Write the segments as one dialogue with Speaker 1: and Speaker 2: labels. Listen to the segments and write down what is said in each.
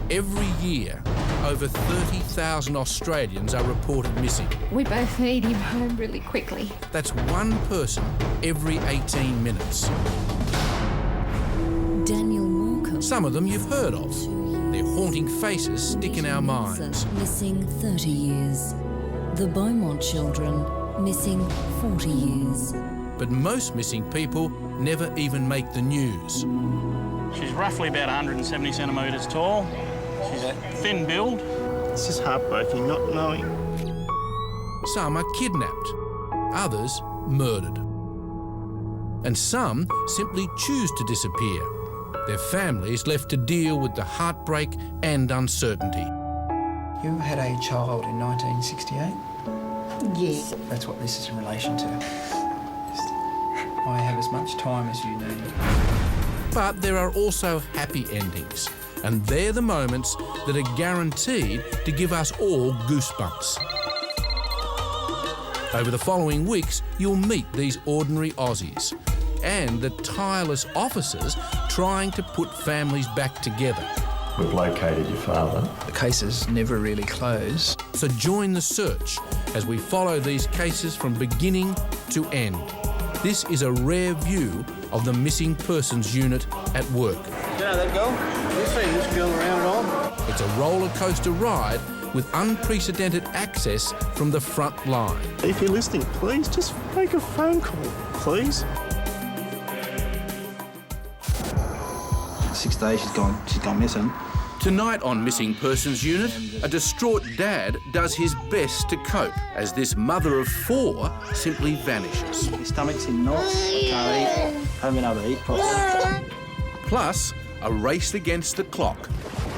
Speaker 1: Every year, over 30,000 Australians are reported missing.
Speaker 2: We both need him home really quickly.
Speaker 1: That's one person every 18 minutes. Some of them you've heard of. Their haunting faces stick in our minds.
Speaker 3: Missing 30 years. The Beaumont children missing 40 years.
Speaker 1: But most missing people never even make the news.
Speaker 4: She's roughly about 170 centimetres tall. She's a thin build.
Speaker 5: It's just heartbreaking not knowing.
Speaker 1: Some are kidnapped, others murdered. And some simply choose to disappear. Their families left to deal with the heartbreak and uncertainty.
Speaker 6: You had a child in 1968?
Speaker 2: Yes.
Speaker 6: That's what this is in relation to. I have as much time as you need.
Speaker 1: But there are also happy endings, and they're the moments that are guaranteed to give us all goosebumps. Over the following weeks, you'll meet these ordinary Aussies and the tireless officers trying to put families back together.
Speaker 7: We've located your father.
Speaker 6: The cases never really close.
Speaker 1: So join the search as we follow these cases from beginning to end. This is a rare view of the Missing Persons Unit at work.
Speaker 5: Yeah, that girl. You see this girl around at all?
Speaker 1: It's a roller coaster ride with unprecedented access from the front line.
Speaker 5: If you're listening, please just make a phone call, please.
Speaker 8: 6 days she's gone missing.
Speaker 1: Tonight on Missing Persons Unit, a distraught dad does his best to cope as this mother of 4 simply vanishes.
Speaker 8: My stomach's in knots, I can't eat, haven't been able to eat properly.
Speaker 1: Plus, a race against the clock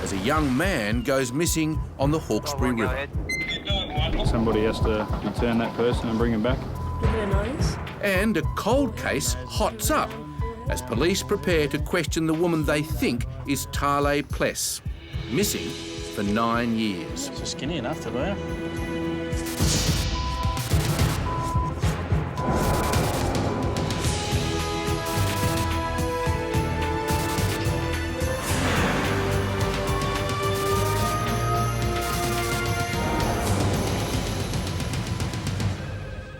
Speaker 1: as a young man goes missing on the Hawkesbury River.
Speaker 4: Somebody has to return that person and bring him back.
Speaker 1: And a cold case hots up as police prepare to question the woman they think is Talei Pless, missing for 9 years.
Speaker 4: She's skinny enough to be.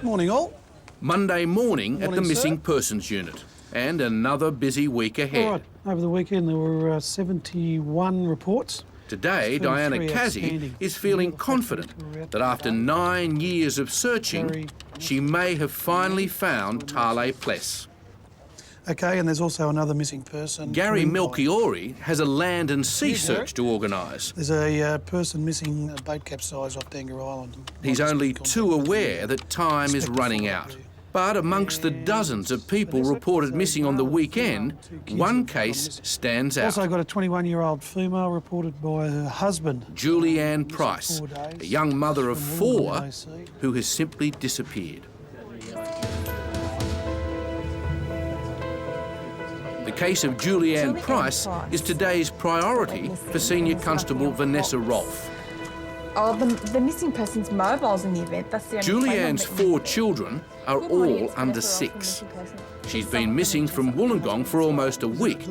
Speaker 9: Morning all.
Speaker 1: Monday morning at the
Speaker 9: Morning,
Speaker 1: Missing
Speaker 9: sir.
Speaker 1: Persons Unit, and another busy week ahead.
Speaker 9: All right, over the weekend there were 71 reports.
Speaker 1: Today,
Speaker 9: 33
Speaker 1: Diana Cassie
Speaker 9: outstanding.
Speaker 1: is feeling confident that after 9 years of searching, she may have finally found Talei Pless.
Speaker 9: Okay, and there's also another missing person.
Speaker 1: Gary
Speaker 9: Twin
Speaker 1: Melchiori has a land and sea search to organise.
Speaker 9: There's a person missing, a boat capsize off Dangar Island.
Speaker 1: He's only too aware that time is running out. But amongst the dozens of people reported missing on the weekend, one case stands out.
Speaker 9: Also got a 21-year-old female reported by her husband.
Speaker 1: Julianne Price, a young mother of 4 who has simply disappeared. The case of Julianne Price is today's priority for Senior Constable Vanessa Rolfe.
Speaker 10: Oh, the missing person's mobile's in the event. That's the only
Speaker 1: Julianne's 4 children are all under 6. She's been missing from Wollongong for almost a week,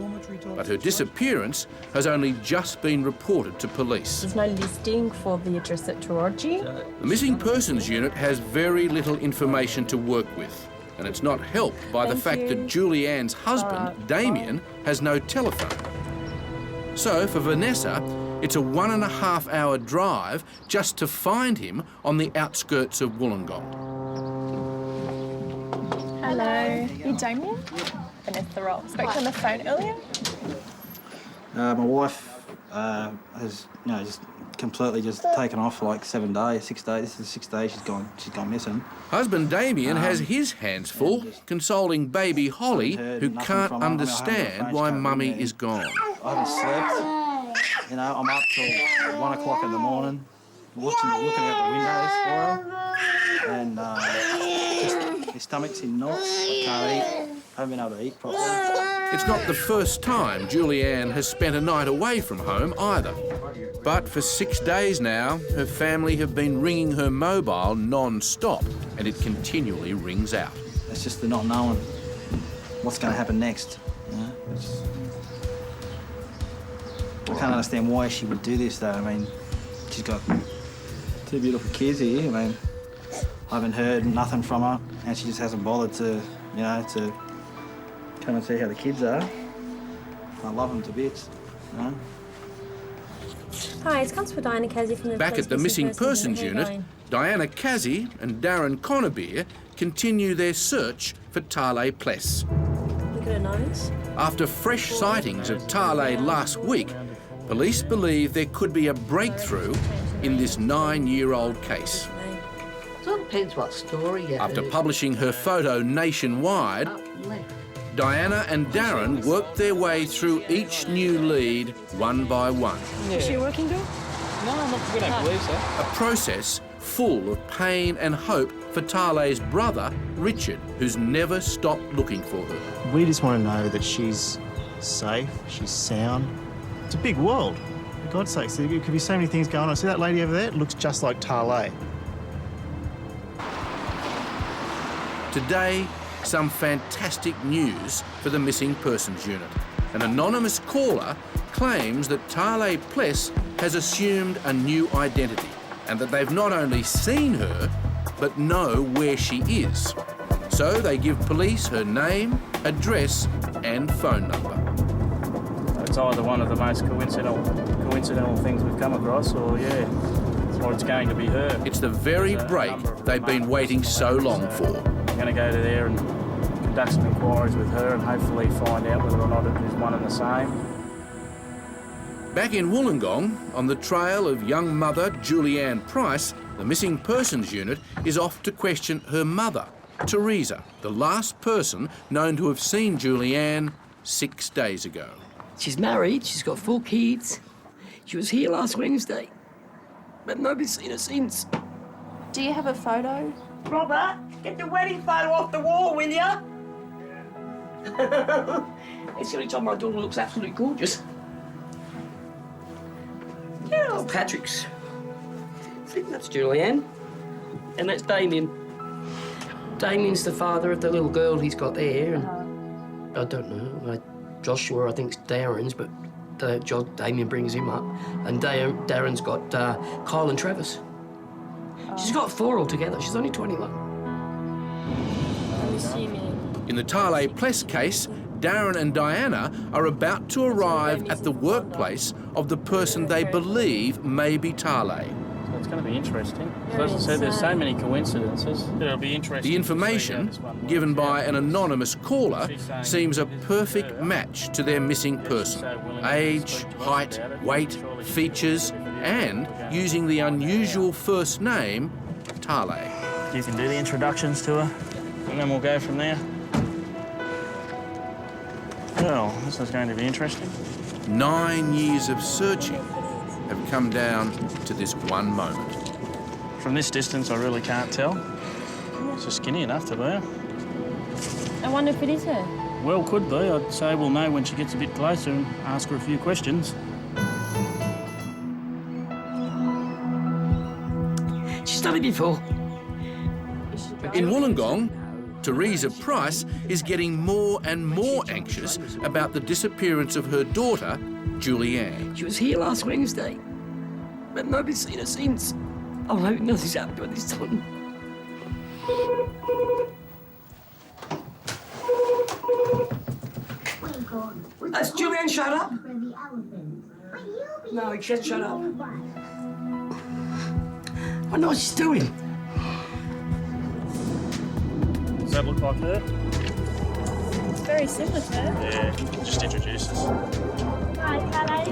Speaker 1: but her disappearance has only just been reported to police.
Speaker 10: There's no listing for the address at Taraji.
Speaker 1: The Missing Persons Unit has very little information to work with, and it's not helped by the fact that Julianne's husband, Damien, has no telephone. So for Vanessa, it's a 1.5 hour drive just to find him on the outskirts of Wollongong.
Speaker 10: Hello. You Damien? Vanessa Roll. Spoke to you on the phone earlier?
Speaker 8: My wife has, just completely just taken off for like 7 days, 6 days. This is the 6th day she's gone missing.
Speaker 1: Husband Damien has his hands full, consoling baby Holly, who can't understand why Mummy is gone.
Speaker 8: I haven't slept. I'm up till 1 o'clock in the morning, looking out the windows for her, and my stomach's in knots. I can't eat. Haven't been able to eat properly.
Speaker 1: It's not the first time Julianne has spent a night away from home either. But for 6 days now, her family have been ringing her mobile non-stop, and it continually rings out.
Speaker 8: It's just the not knowing what's going to happen next. can't understand why she would do this, though. I mean, she's got 2 beautiful kids here. I mean, I haven't heard nothing from her, and she just hasn't bothered to, you know, to come and see how the kids are. I love them to bits, you know.
Speaker 11: Hi, it's Constable Diana Casey from the
Speaker 1: Back at the Missing Persons Unit, Diana Casey and Darren Connerbeer continue their search for Talei Pless.
Speaker 11: Look at her nose.
Speaker 1: After fresh sightings of Talei last week, police believe there could be a breakthrough in this 9-year-old case.
Speaker 12: It all depends what story you
Speaker 1: After
Speaker 12: heard.
Speaker 1: publishing her photo nationwide, Diana and Darren worked their way through each new lead one by one.
Speaker 11: Is she a working girl?
Speaker 8: No, we don't believe so.
Speaker 1: A process full of pain and hope for Talei's brother, Richard, who's never stopped looking for her.
Speaker 5: We just want to know that she's safe, she's sound. It's a big world. For God's sake, there could be so many things going on. See that lady over there? It looks just like Talei.
Speaker 1: Today, some fantastic news for the Missing Persons Unit. An anonymous caller claims that Talei Pless has assumed a new identity and that they've not only seen her, but know where she is. So they give police her name, address and phone number.
Speaker 4: It's either one of the most coincidental things we've come across, or it's going to be her.
Speaker 1: It's the very break they've been waiting so long for.
Speaker 4: We're going to go to there and conduct some inquiries with her and hopefully find out whether or not it is one and the same.
Speaker 1: Back in Wollongong, on the trail of young mother Julianne Price, the Missing Persons Unit is off to question her mother, Teresa, the last person known to have seen Julianne 6 days ago.
Speaker 12: She's married, she's got 4 kids. She was here last Wednesday, but nobody's seen her since.
Speaker 10: Do you have a photo?
Speaker 12: Robert, get the wedding photo off the wall, will ya? It's the only time my daughter looks absolutely gorgeous. Yeah, old Patrick's. I think that's Julianne. And that's Damien. Damien's the father of the little girl he's got there. And I don't know. Joshua, I think, is Darren's, but Damien brings him up. And Darren's got Kyle and Travis. She's got 4 altogether. She's only 21.
Speaker 11: I'm assuming.
Speaker 1: In the Talei Pless case, Darren and Diana are about to arrive at the workplace of the person they believe may be Talei.
Speaker 4: So it's going to be interesting. So as I said, there's so many coincidences. It'll be interesting.
Speaker 1: The information, given by an anonymous caller, seems a perfect match to their missing person. Age, height, weight, features, and using the unusual first name, Talei.
Speaker 4: You can do the introductions to her, and then we'll go from there. Well, this is going to be interesting.
Speaker 1: 9 years of searching have come down to this one moment.
Speaker 4: From this distance, I really can't tell. She's skinny enough to be.
Speaker 11: I wonder if it is her.
Speaker 4: Well, could be. I'd say we'll know when she gets a bit closer and ask her a few questions.
Speaker 12: She's done it before.
Speaker 1: In Wollongong, Teresa Price is getting more and more anxious about the disappearance of her daughter, Julianne.
Speaker 12: She was here last Wednesday, but nobody's seen her since. I hope nothing's happened to her this time. Has Julianne shut up? No, he just shut up. I know what she's doing.
Speaker 4: Does that look like her?
Speaker 10: It's very similar to her.
Speaker 4: Yeah, just introduce us.
Speaker 11: Hi, Talei.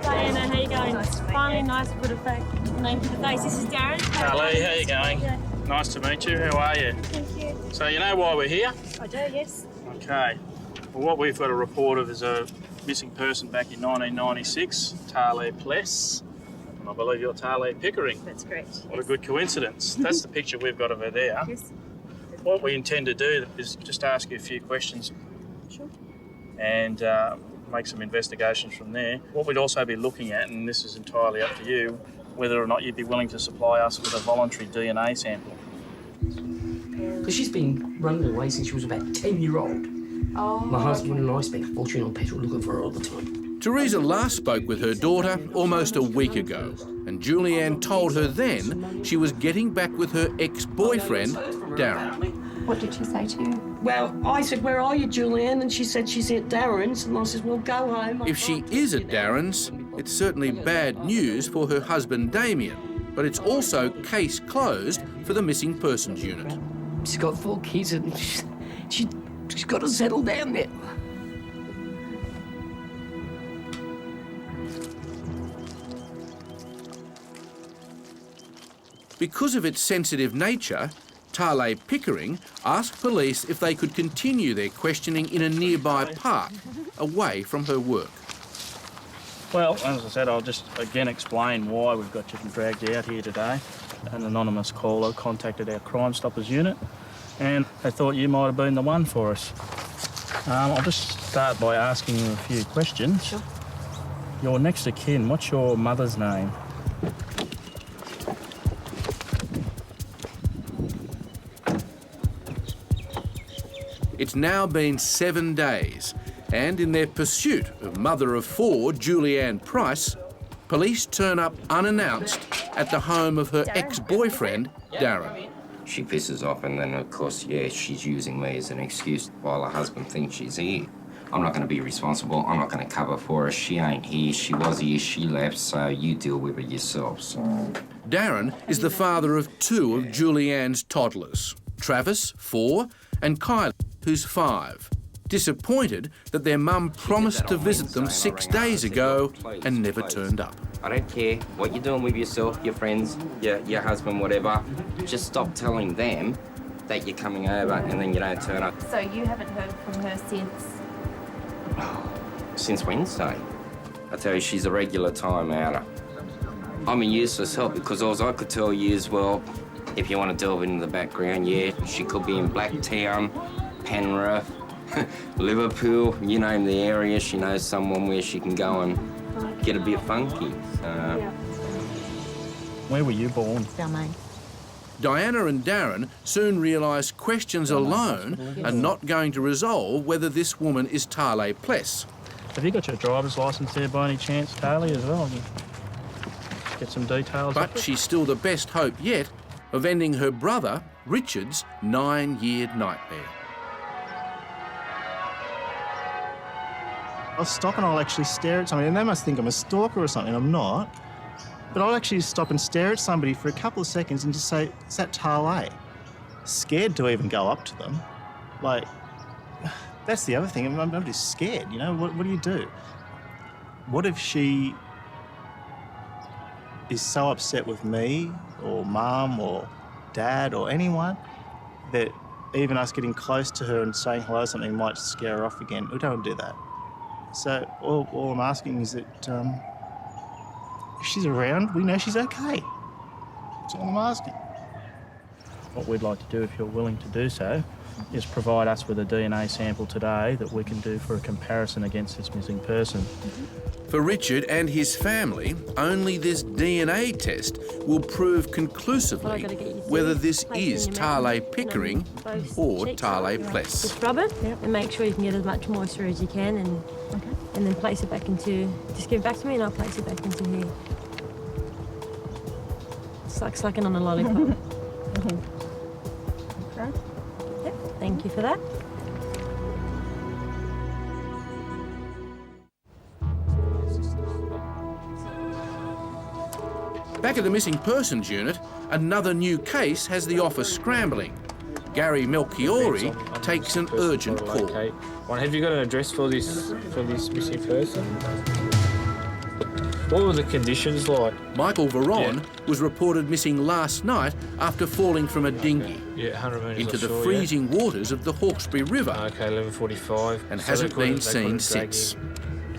Speaker 11: Diana, how you going? Finally, nice to put a name to the face. This is Darren.
Speaker 4: Talei, how you going?
Speaker 11: Yeah.
Speaker 4: Nice to meet you. How are you?
Speaker 11: Thank you.
Speaker 4: So you know why we're here?
Speaker 11: I do, yes.
Speaker 4: Okay. Well, what we've got a report of is a missing person back in 1996, Talei Pless. And I believe you're Talei Pickering.
Speaker 11: That's correct.
Speaker 4: What a good coincidence. That's the picture we've got of her there.
Speaker 11: Yes.
Speaker 4: What we intend to do is just ask you a few questions.
Speaker 11: Sure.
Speaker 4: And make some investigations from there. What we'd also be looking at, and this is entirely up to you, whether or not you'd be willing to supply us with a voluntary DNA sample.
Speaker 12: Because she's been running away since she was about 10-year-old.
Speaker 10: Oh,
Speaker 12: My husband and I spent a fortune on petrol looking for her all the time.
Speaker 1: Teresa last spoke with her daughter almost a week ago, and Julianne told her then she was getting back with her ex-boyfriend, Darren.
Speaker 2: What did she say to you?
Speaker 12: Well, I said, "Where are you, Julianne?" And she said she's at Darren's, and I said, "Well, go home."
Speaker 1: If she is at Darren's, it's certainly bad news for her husband, Damien, but it's also case closed for the Missing Persons Unit.
Speaker 12: She's got 4 kids, and she's got to settle down there.
Speaker 1: Because of its sensitive nature, Talei Pickering asked police if they could continue their questioning in a nearby park, away from her work.
Speaker 4: Well, as I said, I'll just again explain why we've got you dragged out here today. An anonymous caller contacted our Crime Stoppers unit and they thought you might have been the one for us. I'll just start by asking you a few questions.
Speaker 2: Sure.
Speaker 4: Your next of kin, what's your mother's name?
Speaker 1: It's now been 7 days, and in their pursuit of mother of 4, Julianne Price, police turn up unannounced at the home of her ex-boyfriend, Darren.
Speaker 13: She pisses off and then, of course, yeah, she's using me as an excuse while her husband thinks she's here. I'm not going to be responsible. I'm not going to cover for her. She ain't here. She was here. She left, so you deal with it yourself. So.
Speaker 1: Darren is the father of 2 of Julianne's toddlers, Travis, 4, and Kylie, who's 5. Disappointed that their mum promised to visit them 6 days ago and never turned up.
Speaker 13: I don't care what you're doing with yourself, your friends, your husband, whatever. Just stop telling them that you're coming over and then you don't turn up.
Speaker 2: So you haven't heard from her since?
Speaker 13: Since Wednesday. I tell you, she's a regular time-outer. I'm a useless help because all I could tell you is, well, if you want to delve into the background, yeah, she could be in Blacktown, Penrith, Liverpool, you name the area, she knows someone where she can go and get a bit funky.
Speaker 4: Where were you born?
Speaker 2: Balmain.
Speaker 1: Diana and Darren soon realise questions alone are not going to resolve whether this woman is Talei Pless.
Speaker 4: Have you got your driver's licence there by any chance, Talei, as well? Get some details.
Speaker 1: But she's still the best hope yet of ending her brother, Richard's 9-year nightmare.
Speaker 5: I'll stop and I'll actually stare at somebody, and they must think I'm a stalker or something. I'm not. But I'll actually stop and stare at somebody for a couple of seconds and just say, "Is that Talei?" Scared to even go up to them. Like, that's the other thing. I'm just scared, you know? What do you do? What if she is so upset with me or Mum or Dad or anyone that even us getting close to her and saying hello or something might scare her off again? We don't want to do that. So all I'm asking is that if she's around, we know she's okay. That's all I'm asking.
Speaker 4: What we'd like to do, if you're willing to do so, is provide us with a DNA sample today that we can do for a comparison against this missing person.
Speaker 1: For Richard and his family, only this DNA test will prove conclusively whether this is Talei Pickering or Talei Pless.
Speaker 11: Just rub it and make sure you can get as much moisture as you can and then place it back into, just give it back to me and I'll place it back into here. It's like sucking on a lollipop.
Speaker 10: Okay.
Speaker 11: Yep, thank you for that.
Speaker 1: Back at the Missing Persons Unit, another new case has the office scrambling. Gary Melchiori takes an urgent call.
Speaker 14: Have you got an address for this missing person? What were the conditions like?
Speaker 1: Michael Veron was reported missing last night after falling from a dinghy into the freezing waters of the Hawkesbury River.
Speaker 14: Okay, 11:45.
Speaker 1: And hasn't been seen since.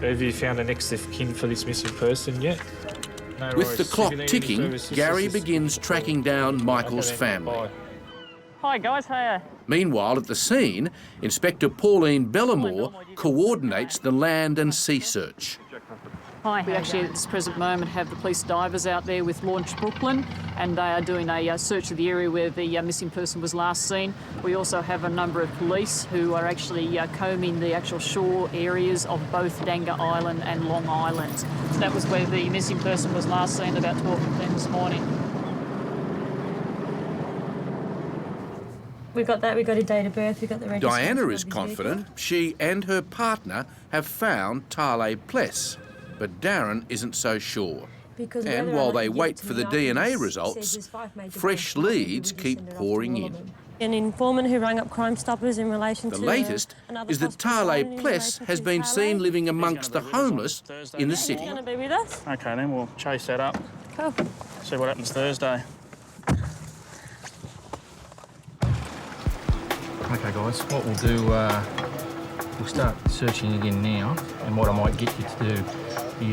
Speaker 14: Have you found a next of kin for this missing person yet? No
Speaker 1: With the
Speaker 14: worries.
Speaker 1: clock
Speaker 14: Civilian
Speaker 1: ticking,
Speaker 14: services
Speaker 1: Gary
Speaker 14: is-
Speaker 1: begins tracking down Michael's family.
Speaker 11: Hi guys, hiya.
Speaker 1: Meanwhile, at the scene, Inspector Pauline Bellamore coordinates the land and sea search.
Speaker 15: Hi, we actually at this present moment have the police divers out there with Launch Brooklyn, and they are doing a search of the area where the missing person was last seen. We also have a number of police who are actually combing the actual shore areas of both Danga Island and Long Island. So that was where the missing person was last seen about 12:15 this morning.
Speaker 11: We've got that, we've got a date of birth, we've got the registration.
Speaker 1: Diana is confident she and her partner have found Talei Pless, but Darren isn't so sure. And while they wait for the DNA results, fresh leads keep pouring in.
Speaker 11: An informant who rang up Crime Stoppers in relation to...
Speaker 1: The latest is that Talei Pless has been seen living amongst the homeless in the city.
Speaker 11: Going to be with us?
Speaker 4: OK, then we'll chase that up.
Speaker 11: Cool.
Speaker 4: See what happens Thursday.
Speaker 16: OK, guys, what we'll do, we'll start searching again now, and what I might get you to do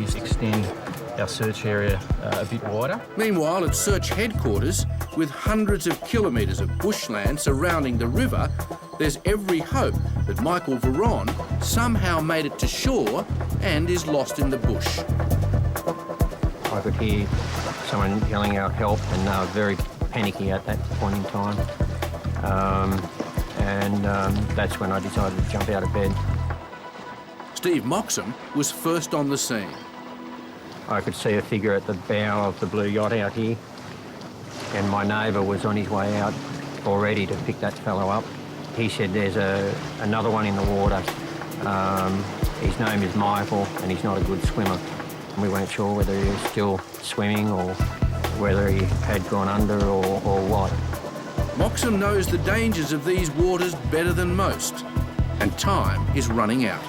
Speaker 16: is extend our search area a bit wider.
Speaker 1: Meanwhile, at search headquarters, with hundreds of kilometres of bushland surrounding the river, there's every hope that Michael Veron somehow made it to shore and is lost in the bush.
Speaker 17: I could hear someone yelling out help, and they were very panicky at that point in time. That's when I decided to jump out of bed.
Speaker 1: Steve Moxham was first on the scene.
Speaker 17: I could see a figure at the bow of the blue yacht out here, and my neighbour was on his way out already to pick that fellow up. He said there's another one in the water. His name is Michael, and he's not a good swimmer. We weren't sure whether he was still swimming or whether he had gone under or what.
Speaker 1: Moxham knows the dangers of these waters better than most, and time is running out.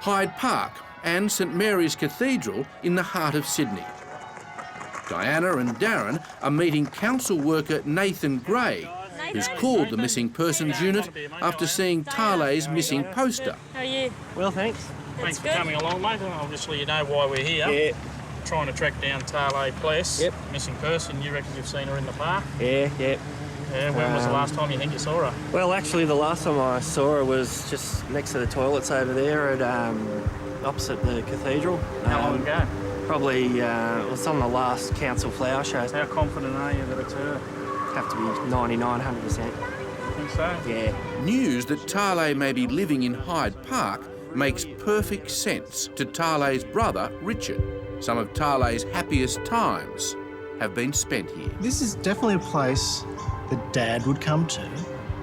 Speaker 1: Hyde Park and St Mary's Cathedral in the heart of Sydney. Diana and Darren are meeting council worker Nathan Gray, who's called the Missing Persons Unit after seeing Talei's missing poster.
Speaker 11: How are you?
Speaker 4: Well, thanks. Thanks for coming along, mate. Obviously, you know why we're here.
Speaker 18: Yeah.
Speaker 4: Trying to track down Talei Pless.
Speaker 18: Yep.
Speaker 4: Missing person. You reckon you've seen her in the park?
Speaker 18: Yeah.
Speaker 4: Yeah, when was the last time you think you saw her?
Speaker 18: Well, actually, the last time I saw her was just next to the toilets over there at opposite the cathedral.
Speaker 4: How long ago?
Speaker 18: Probably, it was on the last council flower show.
Speaker 4: How confident are you that it's her?
Speaker 18: Have to be 99, 100%.
Speaker 4: I think so?
Speaker 18: Yeah.
Speaker 1: News that Talei may be living in Hyde Park makes perfect sense to Talei's brother, Richard. Some of Talei's happiest times have been spent here.
Speaker 5: This is definitely a place that Dad would come to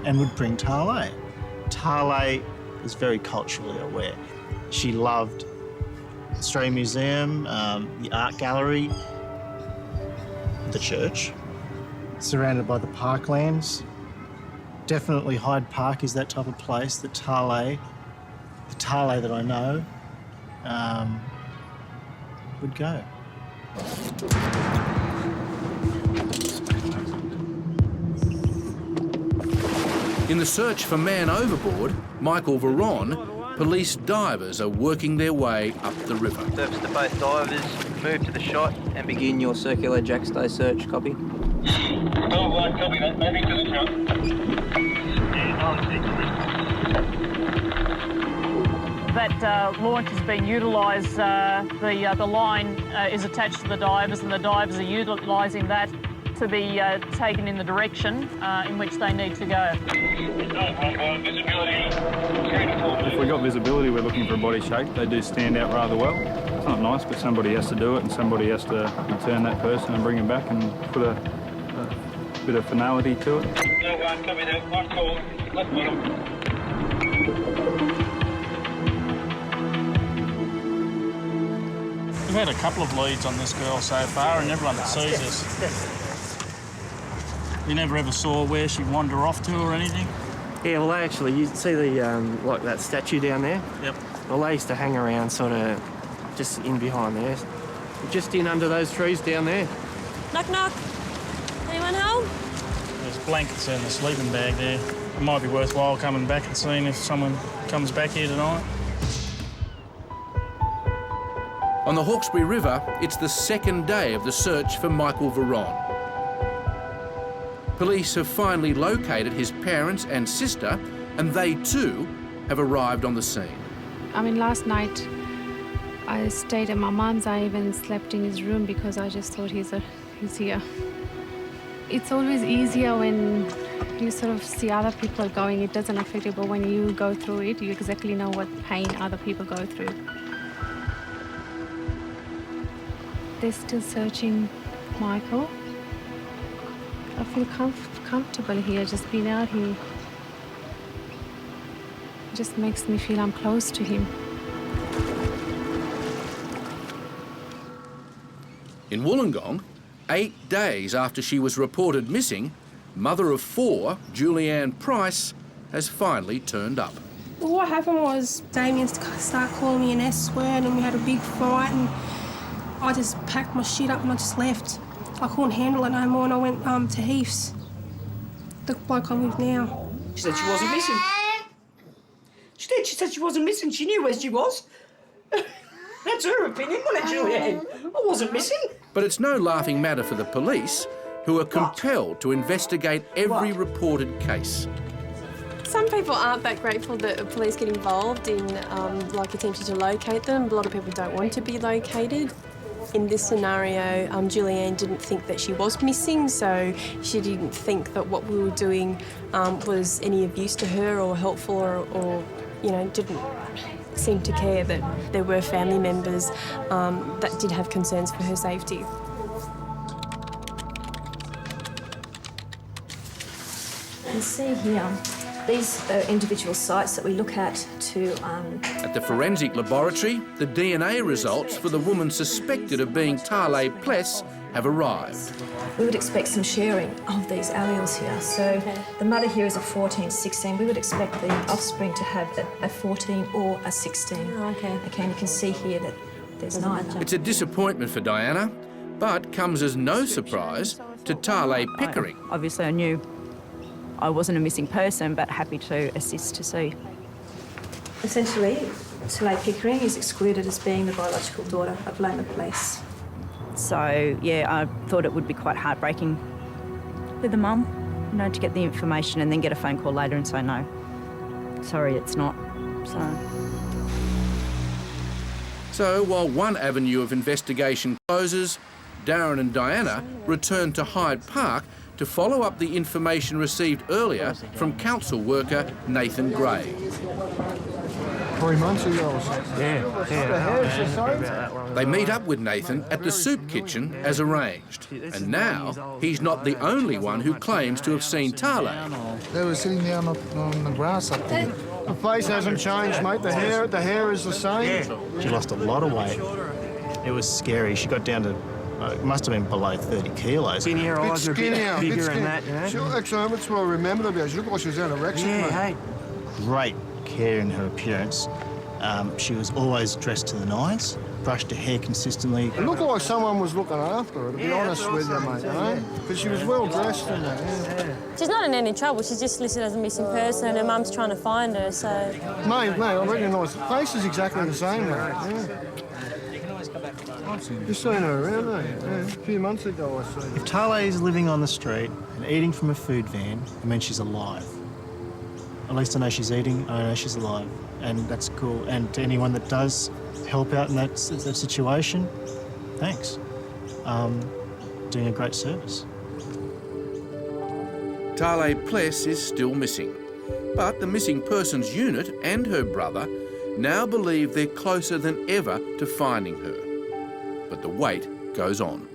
Speaker 5: and would bring Talei. Talei is very culturally aware. She loved the Australian Museum, the art gallery, the church, surrounded by the parklands. Definitely Hyde Park is that type of place that Talei, the Talei that I know, would go.
Speaker 1: In the search for man overboard, Michael Veron, police divers are working their way up the river.
Speaker 18: Service to both divers, move to the shot and begin your circular jackstay search. Copy.
Speaker 19: Copy that. Moving to the shot.
Speaker 15: That launch has been utilised. The line is attached to the divers, and the divers are utilising that to be taken in the direction in which they need to go.
Speaker 4: If we've got visibility, we're looking for a body shape. They do stand out rather well. It's not nice, but somebody has to do it, and somebody has to return that person and bring him back and put a bit of finality to it.
Speaker 19: Copy that. Left call. Left bottom.
Speaker 4: We've had a couple of leads on this girl so far, and everyone that sees us. You never ever saw where she'd wander off to or anything?
Speaker 18: Yeah, well, actually, you see the, like that statue down there?
Speaker 4: Yep.
Speaker 18: Well, they used to hang around sort of just in behind there. Just in under those trees down there.
Speaker 11: Knock, knock. Anyone home?
Speaker 4: There's blankets in the sleeping bag there. It might be worthwhile coming back and seeing if someone comes back here tonight.
Speaker 1: On the Hawkesbury River, it's the second day of the search for Michael Veron. Police have finally located his parents and sister, and they too have arrived on the scene.
Speaker 20: I mean, last night I stayed at my mum's. I even slept in his room because I just thought he's here. It's always easier when you sort of see other people going. It doesn't affect you, but when you go through it, you exactly know what pain other people go through. They're still searching Michael. I feel comfortable here, just being out here. It just makes me feel I'm close to him.
Speaker 1: In Wollongong, 8 days after she was reported missing, mother of 4, Julianne Price, has finally turned up.
Speaker 21: Well, what happened was Damien started calling me an S-word and we had a big fight, and I just packed my shit up and I just left. I couldn't handle it no more and I went to Heath's, the bloke I'm with now.
Speaker 12: She said she wasn't missing. She did. She said she wasn't missing. She knew where she was. That's her opinion, wasn't it, Julianne? I wasn't missing.
Speaker 1: But it's no laughing matter for the police, who are compelled to investigate every reported case.
Speaker 10: Some people aren't that grateful that the police get involved in like attempting to locate them. A lot of people don't want to be located. In this scenario, Julianne didn't think that she was missing, so she didn't think that what we were doing was any abuse to her or helpful or you know, didn't seem to care that there were family members that did have concerns for her safety.
Speaker 22: You can see here, these are individual sites that we look at to...
Speaker 1: At the forensic laboratory, the DNA results for the woman suspected of being Talei Pless have arrived.
Speaker 22: We would expect some sharing of these alleles here. So the mother here is a 14, 16. We would expect the offspring to have a 14 or a 16. Oh, okay. Okay, and you can see here that there's neither.
Speaker 1: It's a disappointment for Diana, but comes as no surprise to Talei Pickering.
Speaker 23: Obviously, I knew I wasn't a missing person, but happy to assist to see.
Speaker 22: Essentially, Talei Pickering is excluded as being the biological daughter of Talei Pless.
Speaker 23: So, yeah, I thought it would be quite heartbreaking for the mum, you know, to get the information and then get a phone call later and say, no, sorry, it's not.
Speaker 1: So while one avenue of investigation closes, Darren and Diana return to Hyde Park to follow up the information received earlier from council worker Nathan Gray.
Speaker 24: 3 months ago.
Speaker 1: They meet up with Nathan at the soup kitchen as arranged, and now he's not the only one who claims to have seen Talei.
Speaker 24: They were sitting down on the grass up there. The face hasn't changed, mate. The hair is the same.
Speaker 5: She lost a lot of weight. It was scary. She got down to, it must have been below 30 kilos.
Speaker 24: Skinnier eyes are a bit bigger and that, yeah? Actually, that's what I remember about. She looked like she was anorexic, mate.
Speaker 5: Hey. Great care in her appearance. She was always dressed to the nines, brushed her hair consistently.
Speaker 24: It looked like someone was looking after her, to be honest with you, mate, because she was well dressed and that, yeah.
Speaker 11: She's not in any trouble. She's just listed as a missing person and her mum's trying to find her, so...
Speaker 24: Mate, I recognise the face is exactly the same, mate, yeah. You've seen her around, mate. Yeah, a few months ago I seen her.
Speaker 5: If Talei's living on the street and eating from a food van, it means she's alive. At least I know she's eating, I know she's alive, and that's cool. And to anyone that does help out in that situation, thanks. Doing a great service.
Speaker 1: Talei Pless is still missing, but the Missing Persons Unit and her brother now believe they're closer than ever to finding her. But the wait goes on.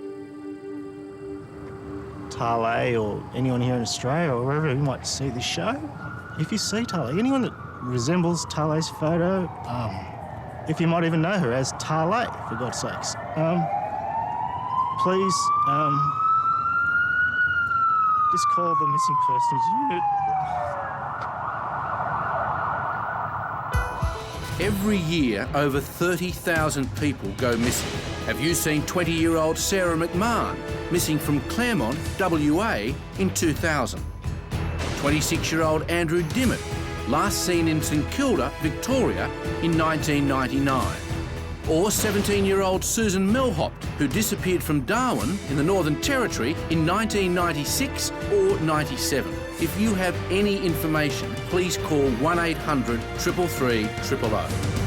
Speaker 5: Talei or anyone here in Australia or wherever who might see this show, if you see Talei, anyone that resembles Talei's photo, if you might even know her as Talei, for God's sakes, please just call the Missing Persons Unit.
Speaker 1: Every year, over 30,000 people go missing. Have you seen 20-year-old Sarah McMahon, missing from Claremont, WA, in 2000? 26-year-old Andrew Dimmitt, last seen in St Kilda, Victoria, in 1999. Or 17-year-old Susan Melhopt, who disappeared from Darwin in the Northern Territory in 1996 or 97. If you have any information, please call 1800 333 000.